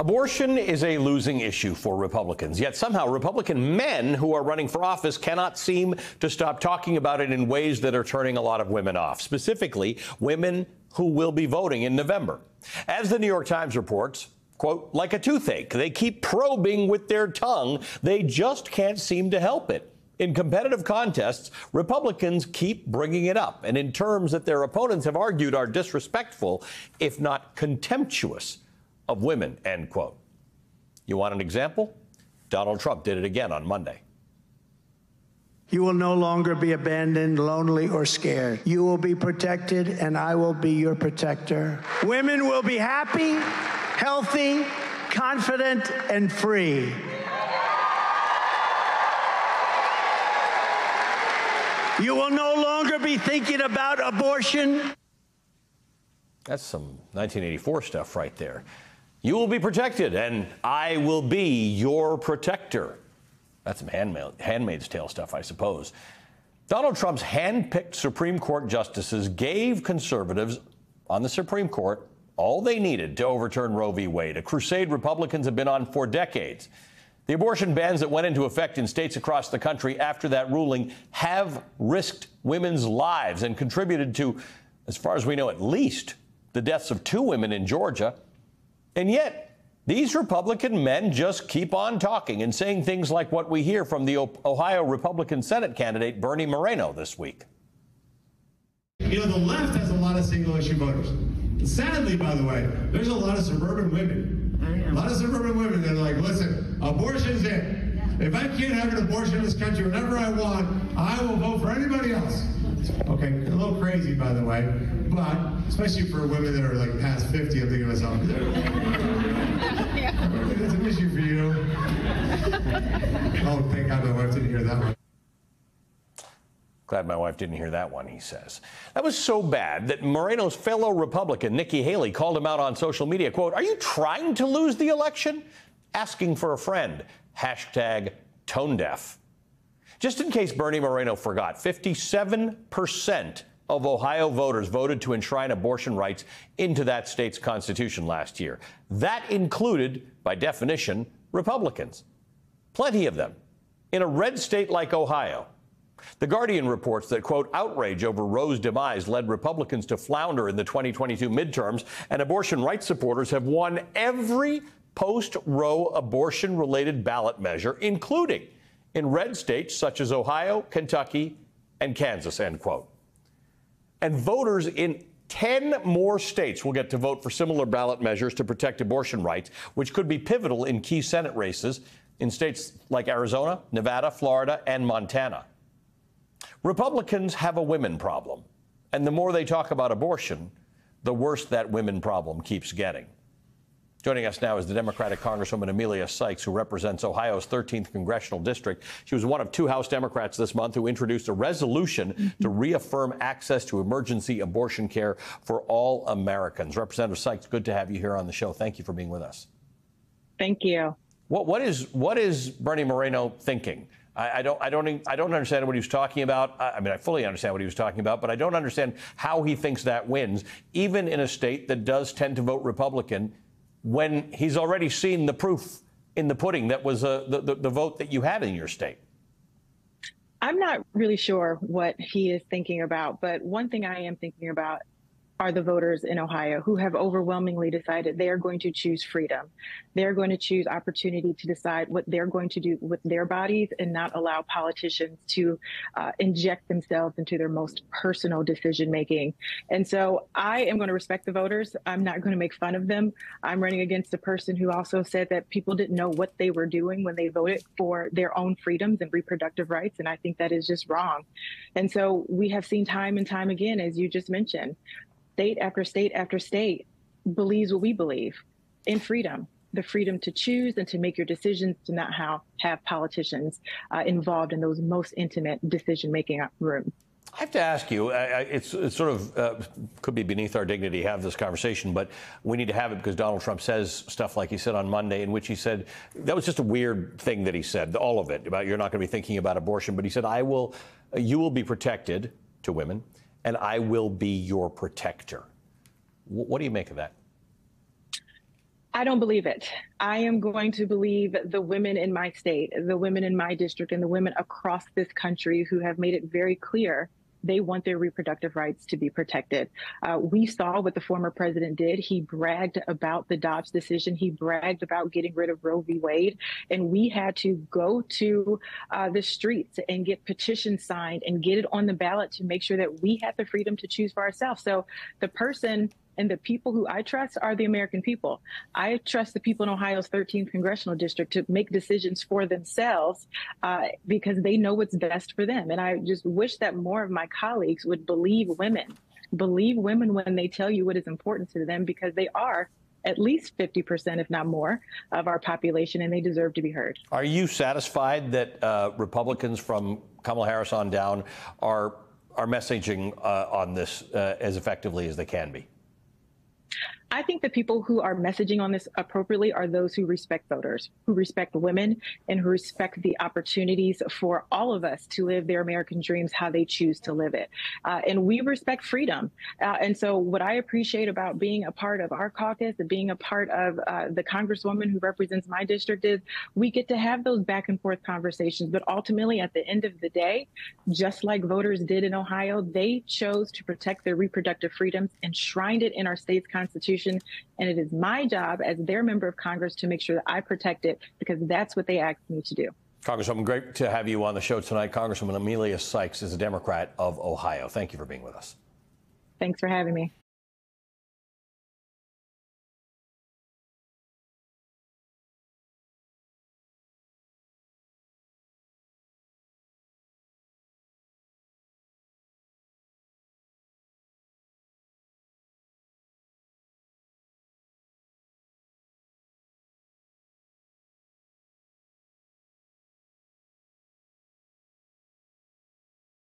Abortion is a losing issue for Republicans, yet somehow Republican men who are running for office cannot seem to stop talking about it in ways that are turning a lot of women off, specifically women who will be voting in November. As the New York Times reports, quote, like a toothache, they keep probing with their tongue. They just can't seem to help it. In competitive contests, Republicans keep bringing it up, and in terms that their opponents have argued are disrespectful, if not contemptuous, of women, end quote. You want an example? Donald Trump did it again on Monday. You will no longer be abandoned, lonely, or scared. You will be protected, and I will be your protector. Women will be happy, healthy, confident, and free. You will no longer be thinking about abortion. That's some 1984 stuff right there. You will be protected, and I will be your protector. That's some Handmaid's Tale stuff, I suppose. Donald Trump's hand-picked Supreme Court justices gave conservatives on the Supreme Court all they needed to overturn Roe v. Wade, a crusade Republicans have been on for decades. The abortion bans that went into effect in states across the country after that ruling have risked women's lives and contributed to, as far as we know, at least the deaths of 2 women in Georgia. And yet, these Republican men just keep on talking and saying things like what we hear from the Ohio Republican Senate candidate Bernie Moreno this week. You know, the left has a lot of single-issue voters. Sadly, by the way, there's a lot of suburban women. A lot of suburban women that are like, listen, abortion's it. If I can't have an abortion in this country whenever I want, I will vote for anybody else. Okay, a little crazy, by the way, but especially for women that are like past 50, I'm thinking to myself, that's an issue for you. Oh, thank God my wife didn't hear that one. Glad my wife didn't hear that one, he says. That was so bad that Moreno's fellow Republican, Nikki Haley, called him out on social media, quote, are you trying to lose the election? Asking for a friend. Hashtag tone deaf. Just in case Bernie Moreno forgot, 57% of Ohio voters voted to enshrine abortion rights into that state's constitution last year. That included, by definition, Republicans. Plenty of them. In a red state like Ohio. The Guardian reports that, quote, outrage over Roe's demise led Republicans to flounder in the 2022 midterms, and abortion rights supporters have won every post-Roe abortion-related ballot measure, including in red states such as Ohio, Kentucky, and Kansas, end quote. And voters in 10 more states will get to vote for similar ballot measures to protect abortion rights, which could be pivotal in key Senate races in states like Arizona, Nevada, Florida, and Montana. Republicans have a women problem, and the more they talk about abortion, the worse that women problem keeps getting. Joining us now is the Democratic Congresswoman Emilia Sykes, who represents Ohio's 13th congressional district. She was one of 2 House Democrats this month who introduced a resolution to reaffirm access to emergency abortion care for all Americans. Representative Sykes, good to have you here on the show. Thank you for being with us. Thank you. What is Bernie Moreno thinking? I don't understand what he was talking about. I mean, I fully understand what he was talking about, but I don't understand how he thinks that wins, even in a state that does tend to vote Republican, when he's already seen the proof in the pudding that was the vote that you had in your state. I'm not really sure what he is thinking about, but one thing I am thinking about are the voters in Ohio who have overwhelmingly decided they are going to choose freedom. They're going to choose opportunity to decide what they're going to do with their bodies and not allow politicians to inject themselves into their most personal decision making. And so I am going to respect the voters. I'm not going to make fun of them. I'm running against a person who also said that people didn't know what they were doing when they voted for their own freedoms and reproductive rights. And I think that is just wrong. And so we have seen time and time again, as you just mentioned, state after state after state believes what we believe in freedom, the freedom to choose and to make your decisions, to not have politicians involved in those most intimate decision-making rooms. I have to ask you, it's sort of could be beneath our dignity to have this conversation, but we need to have it because Donald Trump says stuff like he said on Monday, in which he said, that was just a weird thing that he said, all of it, about you're not going to be thinking about abortion, but he said, you will be protected, to women, and I will be your protector. What do you make of that? I don't believe it. I am going to believe the women in my state, the women in my district, and the women across this country who have made it very clear they want their reproductive rights to be protected. We saw what the former president did. He bragged about the Dobbs decision. He bragged about getting rid of Roe v. Wade. And we had to go to the streets and get petitions signed and get it on the ballot to make sure that we had the freedom to choose for ourselves. So the person and the people who I trust are the American people. I trust the people in Ohio's 13th congressional district to make decisions for themselves because they know what's best for them. And I just wish that more of my colleagues would believe women when they tell you what is important to them, because they are at least 50%, if not more, of our population, and they deserve to be heard. Are you satisfied that Republicans from Kamala Harris on down are messaging on this as effectively as they can be? I think the people who are messaging on this appropriately are those who respect voters, who respect women, and who respect the opportunities for all of us to live their American dreams how they choose to live it. And we respect freedom. And so what I appreciate about being a part of our caucus and being a part of the Congresswoman who represents my district is we get to have those back and forth conversations. But ultimately, at the end of the day, just like voters did in Ohio, they chose to protect their reproductive freedoms, enshrined it in our state's constitution. And it is my job as their member of Congress to make sure that I protect it, because that's what they asked me to do. Congresswoman, great to have you on the show tonight. Congresswoman Emilia Sykes is a Democrat of Ohio. Thank you for being with us. Thanks for having me.